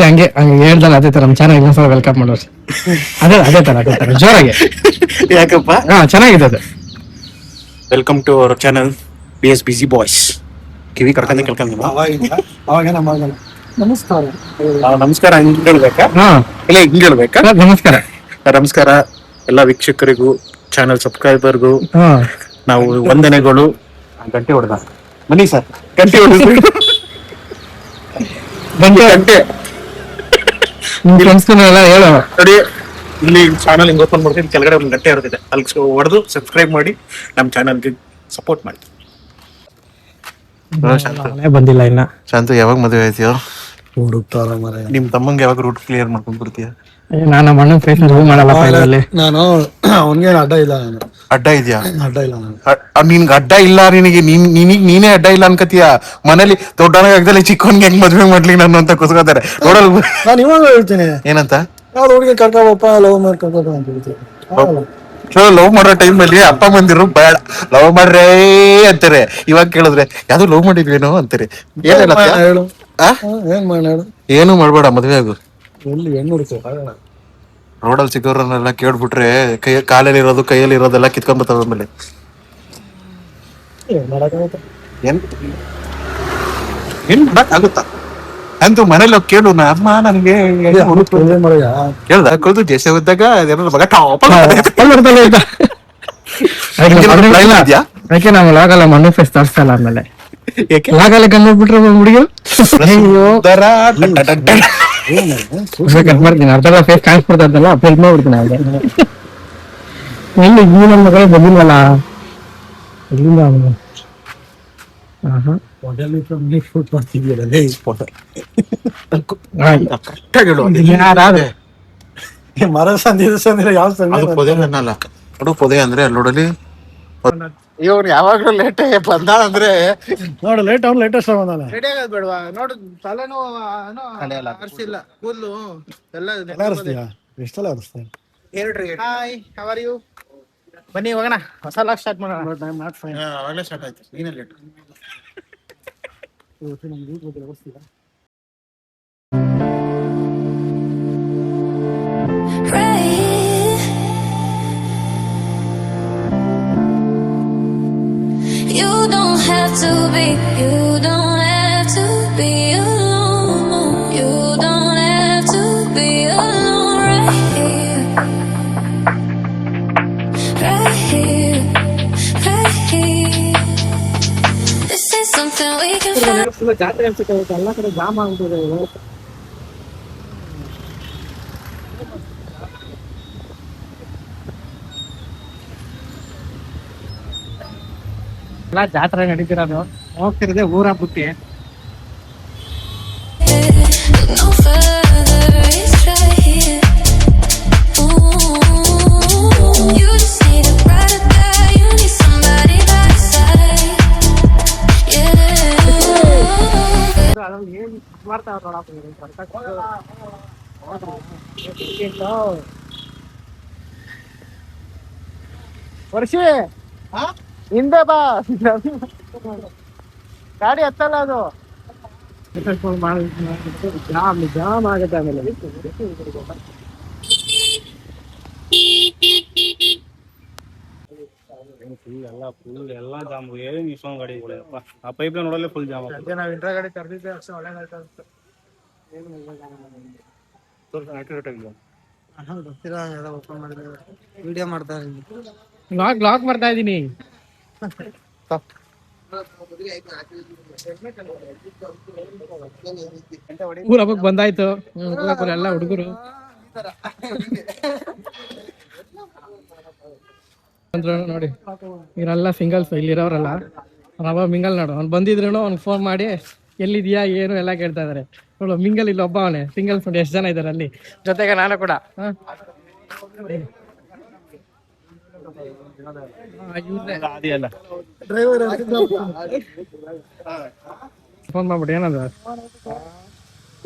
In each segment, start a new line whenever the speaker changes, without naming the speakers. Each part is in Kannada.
ಹಂಗೆ ಹೇಳ್ದಲ್ಲ ಅದೇ ತರ ಚೆನ್ನಾಗಿ ಇನ್ನೊಂದ್ಸಲ ವೆಲ್ಕಮ್ ಮಾಡೋರು. ಅದೇ ತರ ಜೋರಾಗಿ.
ಯಾಕಪ್ಪ?
ಚೆನ್ನಾಗಿದೆ ಅದು.
Welcome to our channel BS Busy Boys. ಕಿವಿ ಕರ್ಕೊಂಡೆ ಕೇಳ್ಕೊಂಡು
ನಮಸ್ಕಾರ.
ನಮಸ್ಕಾರ ಹಿಂಗ್ ಹೇಳ್ಬೇಕಾ? ಇಲ್ಲ ಹಿಂಗ್ ಹೇಳ್ಬೇಕಾ?
ನಮಸ್ಕಾರ.
ನಮಸ್ಕಾರ ಎಲ್ಲ ವೀಕ್ಷಕರಿಗೂ ಚಾನಲ್ ಸಬ್ಸ್ಕ್ರೈಬರ್ಗೂ ನಾವು ವಂದನೆಗಳು. ಗಂಟೆ ಹೊಡೆದ ಬನ್ನಿ ಸರ್, ಗಂಟೆ ಹೊಡೆದು ಗಂಟೆ
ಹೇಳೋ
ನೋಡಿ. ಇಲ್ಲಿ ಚಾನಲ್ ಹಿಂಗ್ ಓಪನ್ ಮಾಡ್ತೀನಿ, ಕೆಳಗಡೆ ಒಂದು ಗಂಟೆ ಹೊಡೆದಿದೆ, ಅಲ್ಲಿ ಹೊಡೆದು ಸಬ್ಸ್ಕ್ರೈಬ್ ಮಾಡಿ ನಮ್ಮ ಚಾನಲ್ಗೆ ಸಪೋರ್ಟ್ ಮಾಡಿ.
ಬಂದಿಲ್ಲ ಇನ್ನ.
ಶಾಂತು ಯಾವಾಗ ಮದುವೆ ಆಯ್ತೀಯೋ?
ಹುಡುಕ್ತಾರ ಮರ.
ನಿಮ್ ತಮ್ಮಂಗೆ ಯಾವಾಗ ರೂಟ್ ಕ್ಲಿಯರ್ ಮಾಡ್ಕೊಂಡ್ ಬಿಡ್ತೀಯ?
ನಾನು ನಮ್ಮ ಅಣ್ಣನ ಫೇಸ್ ಮೂವ್ ಮಾಡಲ್ಲ.
ನಾನು ಅವನ್ಗೆ ಅಡ್ಡ ಇಲ್ಲ.
ಅಡ್ಡ ಇದೆಯಾ?
ಅಡ್ಡ ಇಲ್ಲ ನಾನು.
ನಿನ್ಗೆ ಅಡ್ಡ ಇಲ್ಲ, ನೀನೇ ಅಡ್ಡ ಇಲ್ಲ ಅನ್ಕತೀಯ. ಮನೇಲಿ ದೊಡ್ಡವನಾಗದಲ್ಲಿ ಚಿಕ್ಕವನ್ಗೆ ಹೆಂಗ್ ಮದ್ವೆ ಮಾಡ್ಲಿ ನಾನು ಅಂತ ಕುಸ್ಕೋತಾರೆ. ನೋಡಲ್
ನಾನು ಇವಾಗ ಹೇಳ್ತೀನಿ
ಏನಂತ,
ಯಾವ್ದು ಹುಡುಗಿ ಕರ್ಕೋಬಪ್ಪ, ಲವ್ ಮಾಡಿ ಕರ್ಕೋಬ ಅಂತ ಹೇಳ್ತೀನಿ.
ಲವ್ ಮಾಡೋ ಟೈಮ್ ಅಲ್ಲಿ ಅಪ್ಪ ಮಂದಿರು ಬೇಡ ಲವ್ ಮಾಡ್ರೇ ಅಂತಾರೆ. ಇವಾಗ ಕೇಳಿದ್ರೆ ಯಾವ್ದು ಲವ್ ಮಾಡಿದ್ವೇನೋ ಅಂತಾರೆ.
ಹೇಳು
ಏನ್
ಮಾಡಿ ಹೇಳು.
ಏನು ಮಾಡ್ಬೇಡ, ಮದ್ವೆ ಆಗು.
ಎಲ್ಲಿ ಹೆಣ್ಣು ಹುಡುಕ್ತ
ರೋಡಲ್ಲಿ ಸಿಗೋರನ್ನೆಲ್ಲ ಕೇಳ್ಬಿಟ್ರೆ ಕಾಲಲ್ಲಿ ಇರೋದು ಕೈಯಲ್ಲಿ ಇರೋದೆಲ್ಲ ಕಿತ್ಕೊಂಡ್ಬರ್ತಾವ. ಆಮೇಲೆ ಏನ್ ಮಾಡಕ್ ಆಗುತ್ತಾ ಅಂತೂ ಮನೇಲಿ ಕೇಳು. ಅಮ್ಮ ನನಗೆ ಕೇಳ್ದ ಕಳ್ದು ಜೇಸ ಇದ್ದಾಗ ಮಗ
ಯಾಕೆ ನಾವು ಲಾಗಲ್ಲ ಮಣ್ಣು ಫೇಸ್ ತರಿಸಲ್ಲ. ಆಮೇಲೆ ಲಾಗಲ್ಲ ಕಂಡ್ಬಿಟ್ರೆ ಹುಡುಗಿ ಮಾಡ್ತೀನಿ. ಅರ್ಧ ಫೇಸ್ ಕಾಣಿಸ್ಬಿಡ್ತದಲ್ಲ, ಫೇಸ್ ಮಾಡ್ಬಿಡ್ತೀನಿ. ಎಲ್ಲಿ ಈ ನನ್ನ ಮಗಳೇ ಬಂದಿಲ್ವಲ್ಲ ಎಲ್ಲಿಂದ ಅವನು.
ಮರ ಸಂದಿದ್ರೆ ಯಾವ
ನೋಡು ಪೊದೆ ಅಂದ್ರೆ ಅಲ್ಲಿ ನೋಡಲಿ ಇವ್ರು ಯಾವಾಗ್ಲೂ ಲೇಟ್ ಬಂದ ಅಂದ್ರೆ
ನೋಡು ಲೇಟ್ ಅವ್ನು ಲೇಟೆಸ್ಟ್ ಬಂದಾನೆ.
ರೆಡಿ ಆಗೋದು ಬೇಡವಾ? ನೋಡು ತಲೆನೂ ಅರ್ಸಿಲ್ಲ, ಕೂದಲು ಎಲ್ಲ
ಎಷ್ಟೆಲ್ಲ ಅನಿಸ್ತಾ.
Hi, how are you? ಬನ್ನಿ ಹೋಗೋಣ, ಹೊಸ ಲಾಕ್ ಸ್ಟಾರ್ಟ್ ಮಾಡೋಣ.
ಅವಾಗಲೇ ಸ್ಟಾರ್ಟ್ ಆಯ್ತು. ನೀನೇ late.
You don't have to be, you don't have to be alone. You don't have to be alone. Right here, right here, right here. This is something we can find.
ಜಾತ್ರೆ ಅನ್ಸುತ್ತೆ, ಎಲ್ಲ ಕಡೆ ಜಾಮ್ ಆಗ್ಬಿಟ್ಟಿದೆ. ಎಲ್ಲ ಜಾತ್ರೆ ನಡೀತಿರೋದು, ಹೋಗ್ತಿರೋದೇ ಊರ ಬುಟ್ಟಿ.
No further, it's right here. Ooh, you just need a ride or die. You need somebody by your side. Yeah.
ಅದ್ರಲ್ಲಿ ಏನ್ ಮಾಡ್ತಾವ್ರ ವರ್ಷಿ ಹಿಂದೆ ಬಾ, ಗಾಡಿ ಹತ್ತಲ್ಲ ಅದು. ಜಾಮ್ ಆಗುತ್ತೆ ಆಮೇಲೆ.
ಎಲ್ಲ ಫುಲ್ ಎಲ್ಲ ಜಾಮ್. ಏನ್ ಇಷ್ಟೊಂದು ಗಾಡಿಗಳಪ್ಪ, ಆ ಪೈಪ್ ಲೈನ್ ನೋಡಲ್ಲೇ ಫುಲ್ ಜಾಮ್.
ನಾವು ಇಂಟ್ರಾ ಗಾಡಿ ತರ್ದಿದ್ದೆ ಅಷ್ಟೇ ಒಳ್ಳೆದಾಯ್ತು. ಗೊತ್ತಿಲ್ಲ, ಓಪನ್ ಮಾಡಿದ್ರೆ ವಿಡಿಯೋ ಮಾಡ್ತಾ ಇದ್ದೀನಿ,
ಲಾಕ್ ಮಾಡ್ತಾ ಇದ್ದೀನಿ. ಊರ ಹಬ್ಬಕ್ಕೆ ಬಂದಾಯ್ತು ಎಲ್ಲ ಹುಡುಗರು ನೋಡಿ. ಇವರೆಲ್ಲ ಸಿಂಗಲ್ಸ್ ಇಲ್ಲಿರೋರಲ್ಲ. ನಾವ ಮಿಂಗಲ್ ನೋಡು, ಅವ್ನು ಬಂದಿದ್ರು ಅವ್ನಿಗೆ ಫೋನ್ ಮಾಡಿ ಎಲ್ಲಿದ್ಯಾ ಏನು ಎಲ್ಲ ಕೇಳ್ತಾ ಇದಾರೆ. ನೋಡು ಮಿಂಗಲ್ ಇಲ್ಲಿ ಒಬ್ಬ ಅವನೇ. ಸಿಂಗಲ್ಸ್ ನೋಡಿ ಎಷ್ಟು ಜನ ಇದಾರೆ ಅಲ್ಲಿ, ಜೊತೆಗೆ ನಾನು ಕೂಡ. ಫೋನ್ ಮಾಡ್ಬಿಟ್ಟು ಏನಂದ,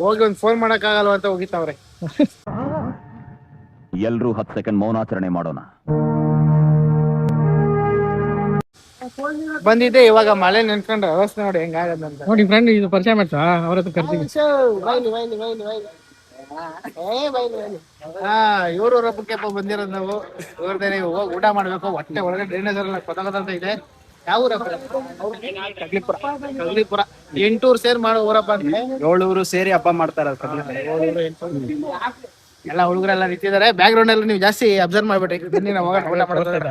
ಹೋಗಿ ಒಂದು ಫೋನ್ ಮಾಡಕ್ಕಾಗಲ್ವ ಅಂತ ಹೋಗಿತ್ತವ್ರೆ.
ಎಲ್ರೂ 10 ಸೆಕೆಂಡ್ ಮೌನಾಚರಣೆ ಮಾಡೋಣ.
ಬಂದಿದ್ದೆ ಇವಾಗ ಮಳೆ ನೆನ್ಕೊಂಡ್ರೆ ವ್ಯವಸ್ಥೆ ನೋಡಿ ಹೆಂಗಾಗದಂತ.
ನೋಡಿ ಫ್ರೆಂಡ್ ಇದು ಪರಿಚಯ ಮಾಡ್ತಾ ಅವ್ರ ಹತ್ರ ಕರ್ತೀವಿ.
ಇವರು ಹಬ್ಬಕ್ಕೆ ಬಂದಿರೋದು ನಾವು. ಇವ್ರದೇನೆ ಹೋಗಿ ಊಟ ಮಾಡ್ಬೇಕು. ಹೊಟ್ಟೆ ಒಳಗಡೆ ಡ್ರೈನೇಜ್ ಎಲ್ಲ ಕೊತ ಇದೆ. ಯಾವ ಊರಪ್ಪ? ಕಗ್ಲಿಪುರ. 8 ಊರು ಸೇರಿ ಮಾಡೋ ಊರಪ್ಪ ಅಂದ್ರೆ
7 ಊರು ಸೇರಿ ಹಬ್ಬ ಮಾಡ್ತಾರ.
ಎಲ್ಲ ಹುಡುಗರೆಲ್ಲ ನಿಂತಿದ್ದಾರೆ. ಬ್ಯಾಕ್ ಗ್ರೌಂಡ್ ಎಲ್ಲ ನೀವು ಜಾಸ್ತಿ ಅಬ್ಸರ್ವ್ ಮಾಡ್ಬಿಟ್ರಿ. ಬನ್ನಿ ನಾವು ಹೋಗೋಣ ಊಟ ಮಾಡೋಣ.